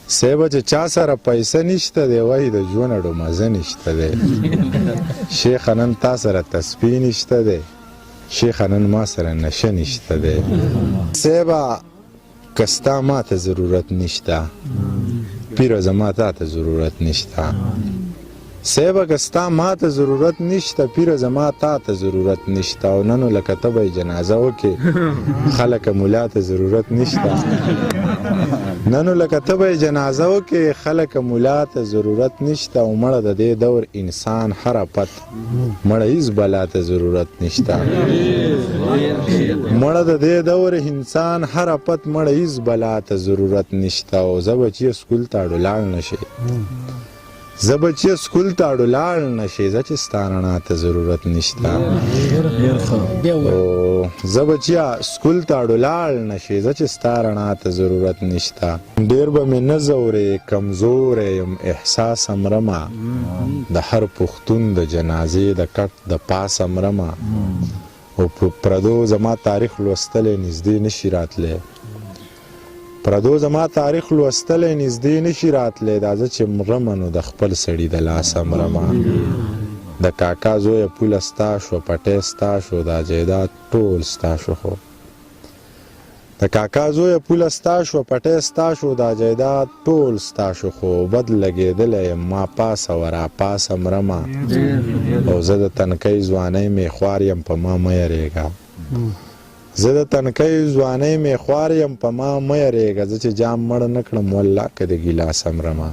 صاحبه چې چا سره پیسه نشته دی وایي د ژوند اډو مزه نشته دی شیخه نن تا سره تسبیح نشته دی شیخه نن ما سره نشه نشته دی صاحبه که ستا ما ته ضرورت نشته پیره زما تا ته ضرورت نشته صاحبه که ستا ما ته ضرورت نشته پیره زما تا ته ضرورت نشته او نن لکه ته به جنازه وکې خلکه ملا ته ضرورت نشته نن لکه ته به جنازه وکې خلکه ملا ته ضرورت نشته او مړه د دې دور انسان هر پت مړه هیڅ بلا ته ضرورت نشته مړه د دې دور انسان هر پت مړه هیڅ بلا ته ضرورت نشته او زه به چې سکول ته اړو لاړ نشي زه به چې سکول ته اړو لاړ نشي زه چې ستا رڼا ته ضرورت نشته زه به چې سکول ته اړو لاړ نشي زه چې ستا رڼا ته ضرورت نشته ډېر به مې نه ځورې کمزوری یم احساس مرمه د هر پښتون د جنازې د کټ د پاسه مرمه او په پردو زما تاریخ لوستلی نږدې نشي راتلی پردو زما تاریخ لوستلی نږدې نشي راتلی دا زه چې مرمه نو د خپل سړي د لاسه مرمه د کاکا زویه پوله ستا شوه پټی ستا شو دا جایداد ټول ستا شو خو د کاکا زویه پوله ستا شوه پټی ستا شو دا جایداد ټول ستا شو خو بد لګېدلی یم ما پاسه و را پاسه مرمه او زه د تنکۍ ځوانۍ میخوار یم په ما مه یریږه زه د تنکۍ ځوانۍ میخوار یم په ما مه یریږه زه چې جام مړ نه کړم والله که د ګیلاس مرمه